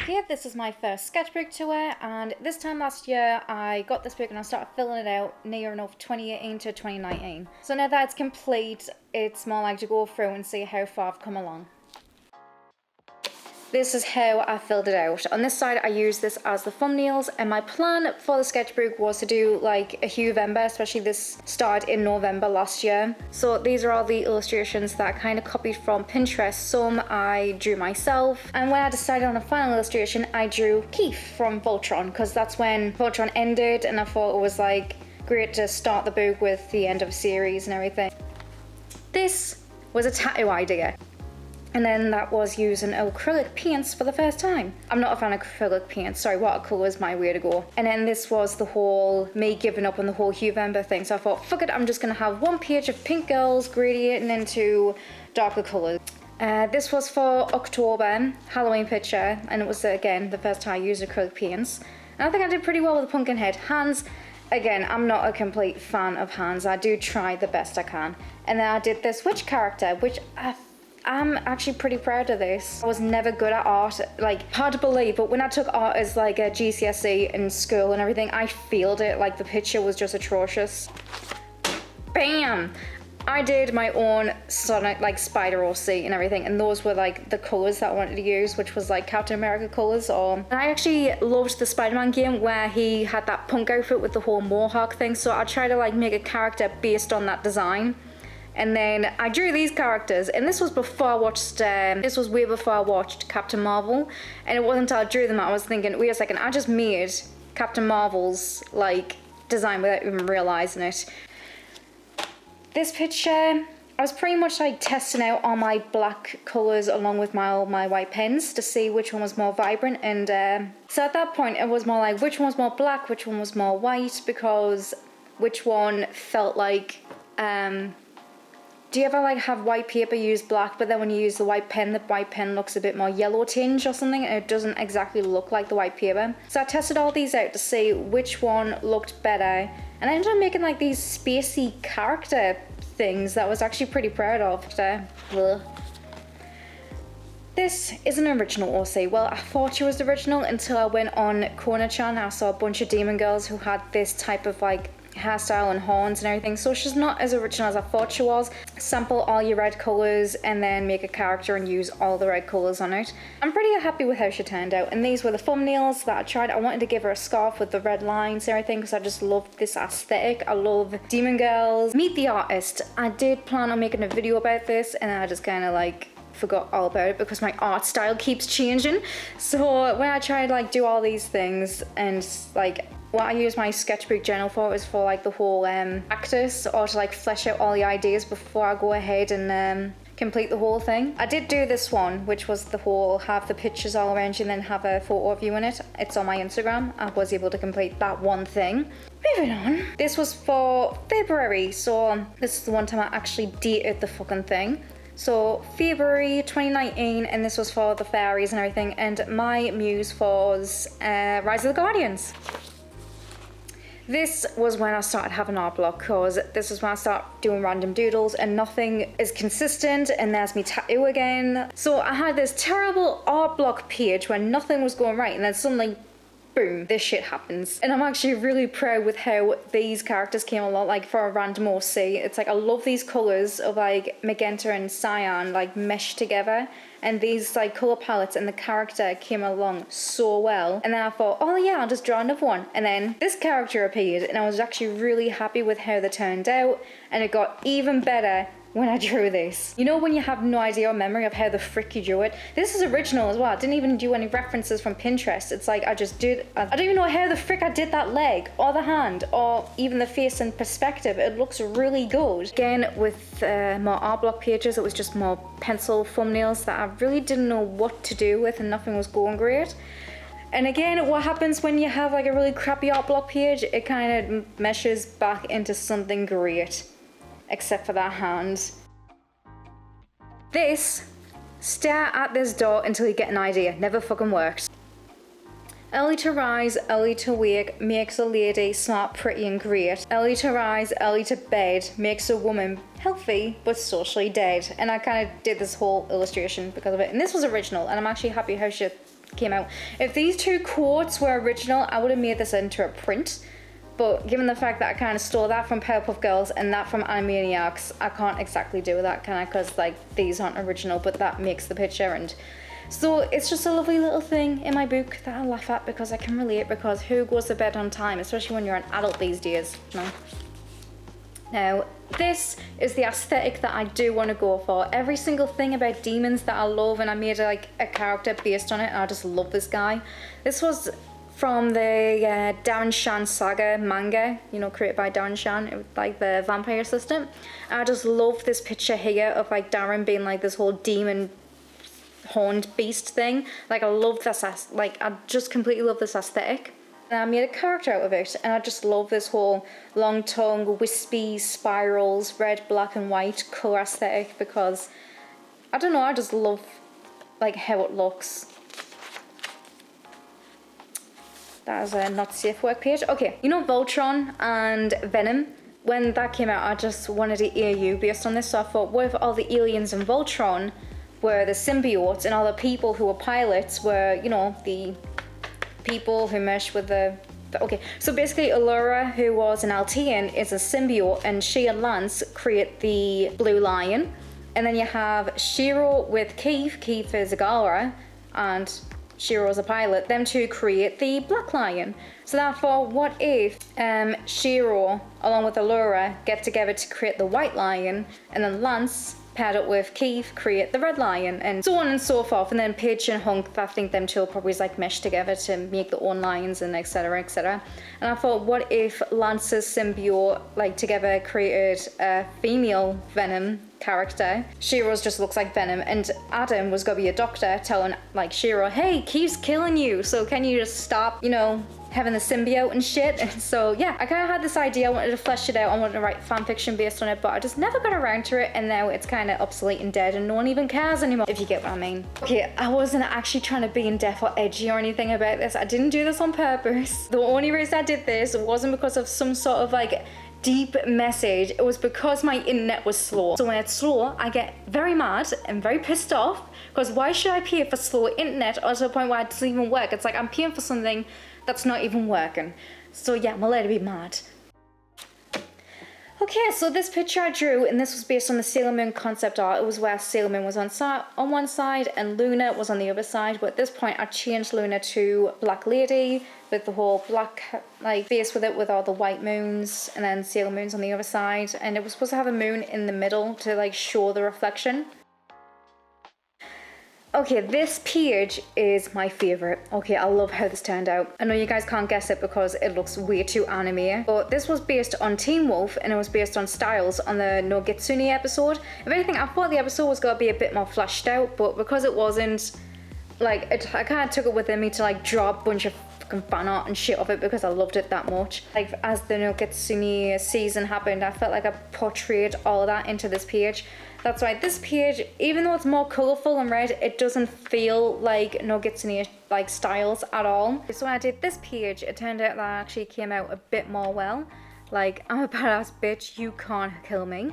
Yeah, this is my first sketchbook tour, and this time last year I got this book and I started filling it out near enough 2018 to 2019. So now that it's complete, it's more like to go through and see how far I've come along. This is how I filled it out. On this side I used this as the thumbnails, and my plan for the sketchbook was to do like a Huevember, especially this started in November last year. So these are all the illustrations that I kind of copied from Pinterest. Some I drew myself, and when I decided on a final illustration I drew Keith from Voltron, because that's when Voltron ended and I thought it was like great to start the book with the end of a series and everything. This was a tattoo idea. And then that was using acrylic paints for the first time. I'm not a fan of acrylic paints, sorry, watercolor is my way to go. And then this was the whole me giving up on the whole Huevember thing. So I thought, fuck it, I'm just gonna have one page of pink girls gradiating into darker colors. This was for October, Halloween picture, and it was again the first time I used acrylic paints. And I think I did pretty well with the pumpkin head. Hands, again, I'm not a complete fan of hands. I do try the best I can. And then I did this witch character, which I'm actually pretty proud of this. I was never good at art, like hard to believe, but when I took art as like a GCSE in school and everything, I failed it. Like the picture was just atrocious. Bam! I did my own Sonic like spider OC and everything, and those were like the colors that I wanted to use, which was like Captain America colors. And I actually loved the Spider-Man game where he had that punk outfit with the whole mohawk thing, so I tried to like make a character based on that design. And then I drew these characters, and this was before I watched, this was way before I watched Captain Marvel. And it wasn't until I drew them I was thinking, wait a second, I just made Captain Marvel's like design without even realizing it. This picture, I was pretty much like testing out all my black colors along with my white pens to see which one was more vibrant. And so at that point it was more like which one was more black, which one was more white, because which one felt like, do you ever like have white paper use black, but then when you use the white pen looks a bit more yellow tinge or something, and it doesn't exactly look like the white paper. So I tested all these out to see which one looked better, and I ended up making like these spacey character things that I was actually pretty proud of. This is an original OC. Well, I thought she was the original until I went on Kona-chan. I saw a bunch of demon girls who had this type of like hairstyle and horns and everything, so she's not as original as I thought she was. Sample all your red colors and then make a character and use all the red colors on it. I'm pretty happy with how she turned out, and these were the thumbnails that I tried. I wanted to give her a scarf with the red lines and everything because I just loved this aesthetic. I love demon girls. Meet the artist. I did plan on making a video about this, and I just kind of like forgot all about it because my art style keeps changing. So when I tried to like do all these things, and like what I use my sketchbook journal for is for like the whole practice, or to like flesh out all the ideas before I go ahead and complete the whole thing. I did do this one, which was the whole have the pictures all around you and then have a photo of you in it. It's on my Instagram. I was able to complete that one thing. Moving on. This was for February, so this is the one time I actually dated the fucking thing. So February 2019, and this was for the fairies and everything, and my muse was Rise of the Guardians. This was when I started having art block, because this is when I started doing random doodles and nothing is consistent, and there's me tattoo again. So I had this terrible art block page where nothing was going right, and then suddenly, boom, this shit happens. And I'm actually really proud with how these characters came along, like for a random OC. It's like I love these colors of like magenta and cyan like meshed together, and these like color palettes and the character came along so well. And then I thought, oh yeah, I'll just draw another one. And then this character appeared, and I was actually really happy with how they turned out, and it got even better when I drew this. You know when you have no idea or memory of how the frick you drew it? This is original as well. I didn't even do any references from Pinterest. It's like I just did, I don't even know how the frick I did that leg or the hand or even the face in perspective. It looks really good. Again, with more art block pages, it was just more pencil thumbnails that I really didn't know what to do with, and nothing was going great. And again, what happens when you have like a really crappy art block page? It kind of meshes back into something great. Except for that hand. This, stare at this door until you get an idea, never fucking worked. Early to rise, early to wake, makes a lady smart, pretty and great. Early to rise, early to bed, makes a woman healthy but socially dead. And I kind of did this whole illustration because of it. And this was original, and I'm actually happy how she came out. If these two quotes were original, I would have made this into a print. But given the fact that I kind of stole that from Powerpuff Girls and that from Animaniacs, I can't exactly do that, can I? Because like these aren't original, but that makes the picture. And so it's just a lovely little thing in my book that I laugh at because I can relate, because who goes to bed on time, especially when you're an adult these days, you know? Now, this is the aesthetic that I do want to go for. Every single thing about demons that I love, and I made like a character based on it, and I just love this guy. This was from the Darren Shan saga manga, you know, created by Darren Shan. It was like the vampire assistant. And I just love this picture here of like Darren being like this whole demon horned beast thing. Like I love this, like I just completely love this aesthetic. And I made a character out of it, and I just love this whole long tongue, wispy spirals, red, black and white colour aesthetic, because I don't know, I just love like how it looks. That is a not safe work page. Okay, you know Voltron and Venom? When that came out, I just wanted to AU based on this, so I thought, what if all the aliens in Voltron were the symbiotes, and all the people who were pilots were, you know, the people who mesh with the okay, so basically Allura, who was an Altean, is a symbiote, and she and Lance create the Blue Lion. And then you have Shiro with Keith. Keith is a Galra, and Shiro's a pilot. Them two create the Black Lion. So therefore, what if Shiro, along with Allura, get together to create the White Lion, and then Lance, paired up with Keith, create the Red Lion, and so on and so forth. And then Paige and Hunk, I think them two will probably like mesh together to make their own lions, and etc, etc. And I thought, what if Lance's symbiote like together created a female Venom character? Shiro's just looks like Venom, and Adam was gonna be a doctor telling like Shiro, hey, Keith's killing you, so can you just stop, you know, having the symbiote and shit. And so yeah, I kind of had this idea, I wanted to flesh it out, I wanted to write fan fiction based on it, but I just never got around to it, and now it's kind of obsolete and dead and no one even cares anymore, if you get what I mean. Okay, I wasn't actually trying to be in depth or edgy or anything about this. I didn't do this on purpose. The only reason I did this wasn't because of some sort of like deep message. It was because my internet was slow. So when it's slow, I get very mad and very pissed off, because why should I pay for slow internet to the point where it doesn't even work? It's like I'm paying for something that's not even working. So yeah, I'm allowed to be mad. Okay, so this picture I drew, and this was based on the Sailor Moon concept art. It was where Sailor Moon was on one side and Luna was on the other side, but at this point I changed Luna to Black Lady with the whole black like face with it, with all the white moons, and then Sailor Moon's on the other side, and it was supposed to have a moon in the middle to like show the reflection. Okay, this page is my favorite. Okay, I love how this turned out. I know you guys can't guess it because it looks way too anime, but this was based on Teen Wolf, and it was based on Styles on the No Gitsune episode. If anything, I thought the episode was gonna be a bit more fleshed out, but because it wasn't, like, I kind of took it within me to like draw a bunch of fucking fan art and shit of it because I loved it that much. Like, as the No Gitsune season happened, I felt like I portrayed all of that into this page. That's why this page, even though it's more colourful and red, it doesn't feel like No Gitsune like Styles at all. So when I did this page, it turned out that I actually came out a bit more well. Like, I'm a badass bitch, you can't kill me.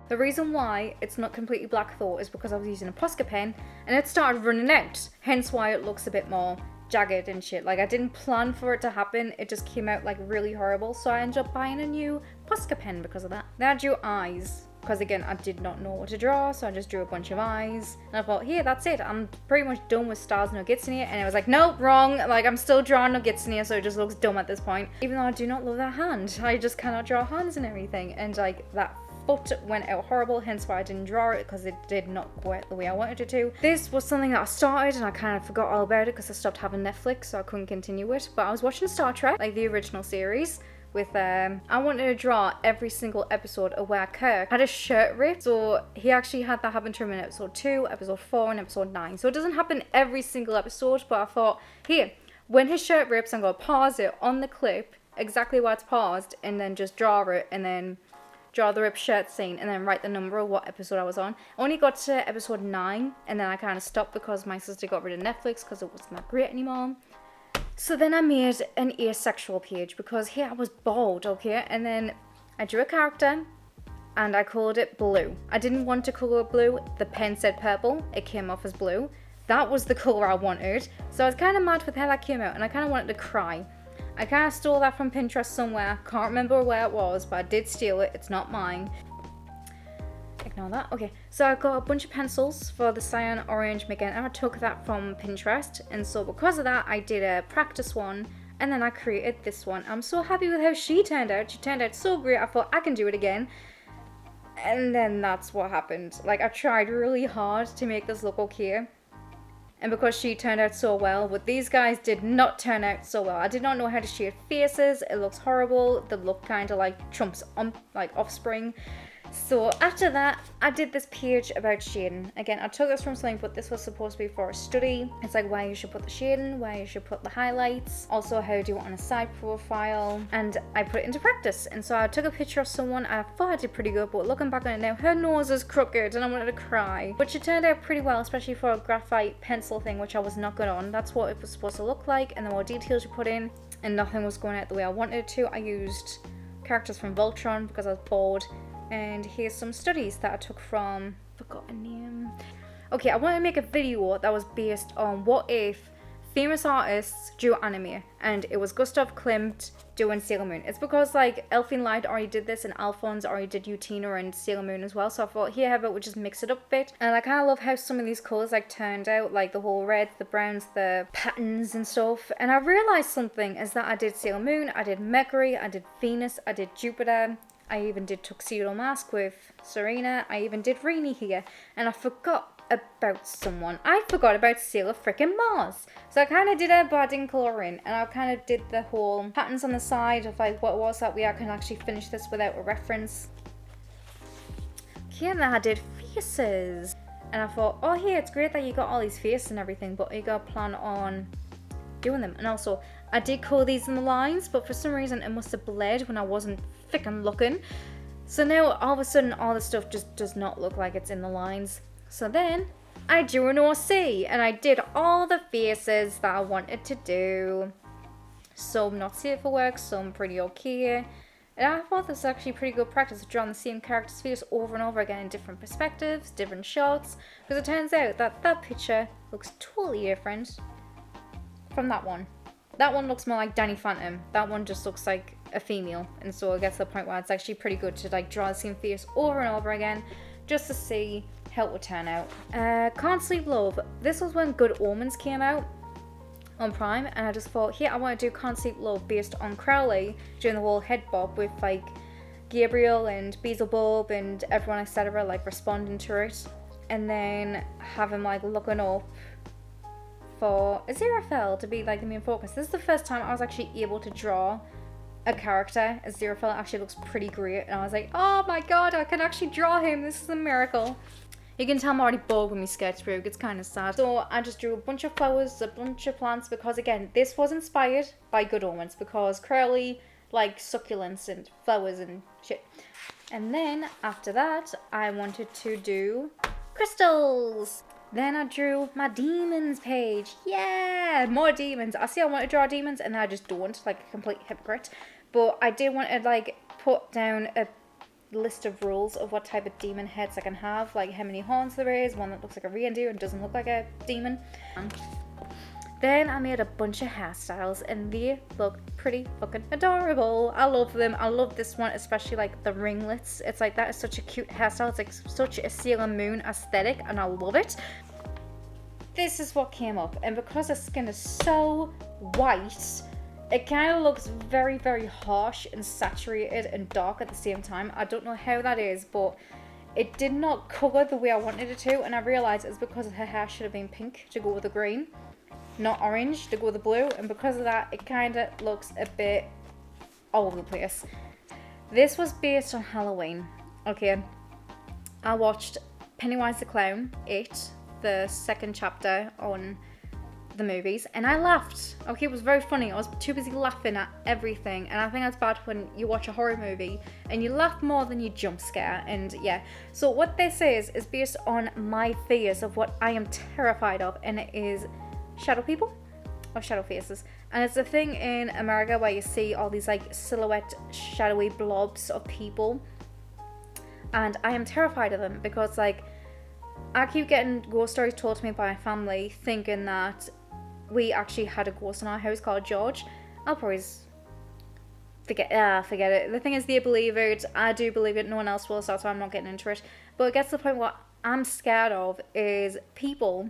The reason why it's not completely black though is because I was using a Posca pen and it started running out, hence why it looks a bit more jagged and shit. Like, I didn't plan for it to happen, it just came out like really horrible, so I ended up buying a new Posca pen because of that. Then I drew eyes, because again I did not know what to draw, so I just drew a bunch of eyes, and I thought, here, that's it, I'm pretty much done with Stars No Gitsune, and I was like, nope, wrong, like I'm still drawing No Gitsune, so it just looks dumb at this point. Even though I do not love that hand, I just cannot draw hands and everything, and like that foot went out horrible, hence why I didn't draw it, because it did not go out the way I wanted it to. This was something that I started and I kind of forgot all about it because I stopped having Netflix, so I couldn't continue it, but I was watching Star Trek, like the original series, with I wanted to draw every single episode of where Kirk had a shirt rip, so he actually had that happen to him in episode 2, episode 4 and episode 9, so it doesn't happen every single episode, but I thought, here, when his shirt rips, I'm going to pause it on the clip exactly where it's paused and then just draw it, and then draw the ripped shirt scene, and then write the number of what episode I was on. I only got to episode 9, and then I kind of stopped because my sister got rid of Netflix because it wasn't that great anymore. So then I made an asexual page because here I was bored, okay? And then I drew a character and I called it blue. I didn't want to color it blue. The pen said purple. It came off as blue. That was the color I wanted. So I was kind of mad with how that came out, and I kind of wanted to cry. I kind of stole that from Pinterest somewhere. Can't remember where it was, but I did steal it. It's not mine. Ignore that. Okay, so I got a bunch of pencils for the cyan, orange, magenta. I took that from Pinterest, and so because of that, I did a practice one, and then I created this one. I'm so happy with how she turned out. She turned out so great. I thought I can do it again. And then that's what happened. Like, I tried really hard to make this look okay. And because she turned out so well, but these guys did not turn out so well. I did not know how to shade faces. It looks horrible. They look kind of like Trump's offspring. So after that, I did this page about shading. Again, I took this from something, but this was supposed to be for a study. It's like why you should put the shading, why you should put the highlights, also how to do it on a side profile, and I put it into practice. And so I took a picture of someone, and I thought I did pretty good, but looking back on it now, her nose is crooked, and I wanted to cry. But she turned out pretty well, especially for a graphite pencil thing, which I was not good on. That's what it was supposed to look like, and the more details you put in, and nothing was going out the way I wanted it to. I used characters from Voltron because I was bored. And here's some studies that I took from, forgot a name. Okay, I want to make a video that was based on what if famous artists drew anime, and it was Gustav Klimt doing Sailor Moon. It's because like Elfin Light already did this, and Alphonse already did Utena and Sailor Moon as well, so I thought here we would just mix it up a bit. And I kind of love how some of these colours like turned out, like the whole red, the browns, the patterns and stuff. And I realised something is that I did Sailor Moon, I did Mercury, I did Venus, I did Jupiter, I even did Tuxedo Mask with Serena, I even did Rainy here, and I forgot about someone. I forgot about Sailor frickin' Mars. So I kind of did it, but I didn't colour in, and I kind of did the whole patterns on the side of like what was that way I can actually finish this without a reference. Okay, and then I did faces, and I thought, oh hey, it's great that you got all these faces and everything, but you got to plan on doing them. And also, I did colour these in the lines, but for some reason it must have bled when I wasn't freaking looking. So now all of a sudden all the stuff just does not look like it's in the lines. So then I drew an OC, and I did all the faces that I wanted to do. Some not safe for work, some pretty okay. And I thought this was actually pretty good practice of drawing the same character's face over and over again in different perspectives, different shots, because it turns out that that picture looks totally different from that one. That one looks more like Danny Phantom. That one just looks like a female, and so it gets to the point where it's actually pretty good to like draw the same face over and over again just to see how it would turn out. Can't Sleep Love. This was when Good Omens came out on Prime, and I just thought, here I want to do Can't Sleep Love based on Crowley doing the whole head bob with like Gabriel and Beelzebub and everyone etc. like responding to it, and then have him like looking up for Aziraphale to be like the main focus. This is the first time I was actually able to draw a character. Aziraphale actually looks pretty great, and I was like, oh my god, I can actually draw him. This is a miracle. You can tell I'm already bored with my sketchbook. It's kind of sad. So I just drew a bunch of flowers, a bunch of plants, because again, this was inspired by Good Omens, because Crowley like succulents and flowers and shit. And then after that, I wanted to do crystals. Then I drew my demons page. Yeah, more demons. I see I want to draw demons, and I just don't, like a complete hypocrite. But I did want to like put down a list of rules of what type of demon heads I can have, like how many horns there is, one that looks like a reindeer and doesn't look like a demon. Then I made a bunch of hairstyles, and they look pretty fucking adorable. I love them. I love this one, especially like the ringlets. It's like, that is such a cute hairstyle. It's like such a Sailor Moon aesthetic, and I love it. This is what came up, and because the skin is so white, it kind of looks very, very harsh and saturated and dark at the same time. I don't know how that is, but it did not colour the way I wanted it to, and I realised it's because her hair should have been pink to go with the green, not orange to go with the blue, and because of that, it kind of looks a bit all over the place. This was based on Halloween. Okay, I watched Pennywise the Clown, the second chapter on the movies and I laughed. Okay, it was very funny. I was too busy laughing at everything, and I think that's bad when you watch a horror movie and you laugh more than you jump scare. And yeah, so what this is based on my fears of what I am terrified of, and it is shadow people or shadow faces. And it's a thing in America where you see all these like silhouette shadowy blobs of people, and I am terrified of them because like I keep getting ghost stories told to me by my family thinking that we actually had a ghost in our house called George. I'll probably forget it. The thing is, they believe it. I do believe it. No one else will, so that's why I'm not getting into it. But it gets to the point what I'm scared of is people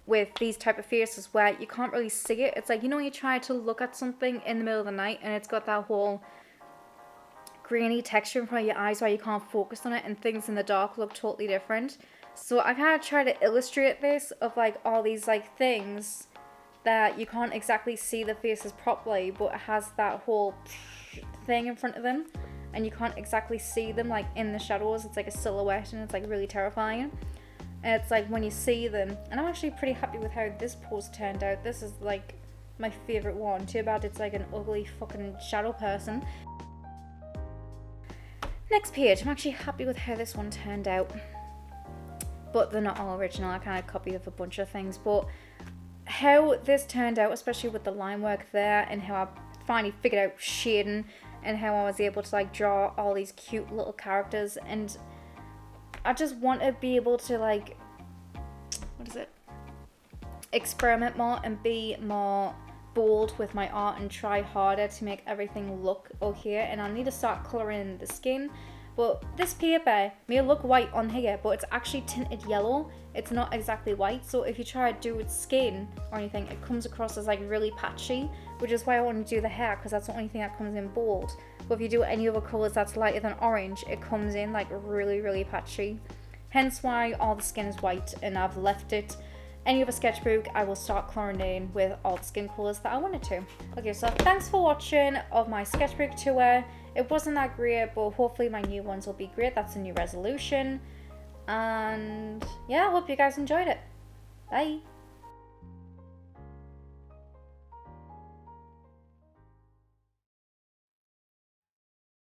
with these type of faces where you can't really see it. It's like, you know, when you try to look at something in the middle of the night and it's got that whole grainy texture in front of your eyes where you can't focus on it, and things in the dark look totally different. So I kind of try to illustrate this of like all these like things that you can't exactly see the faces properly, but it has that whole thing in front of them and you can't exactly see them like in the shadows. It's like a silhouette and it's like really terrifying. And it's like when you see them, and I'm actually pretty happy with how this pose turned out. This is like my favorite one. Too bad it's like an ugly fucking shadow person. Next page, I'm actually happy with how this one turned out. But they're not all original. I kind of copied of a bunch of things, but how this turned out, especially with the line work there, and how I finally figured out shading, and how I was able to like draw all these cute little characters, and I just want to be able to like, experiment more and be more bold with my art and try harder to make everything look okay. And I need to start colouring the skin. But this paper may look white on here, but it's actually tinted yellow. It's not exactly white, so if you try to do its skin or anything, it comes across as like really patchy, which is why I want to do the hair, because that's the only thing that comes in bold. But if you do any other colours that's lighter than orange, it comes in like really, really patchy. Hence why all the skin is white, and I've left it. Any other sketchbook, I will start colouring in with all the skin colours that I wanted to. Okay, so thanks for watching of my sketchbook tour. It wasn't that great, but hopefully my new ones will be great. That's a new resolution. And yeah, I hope you guys enjoyed it. Bye.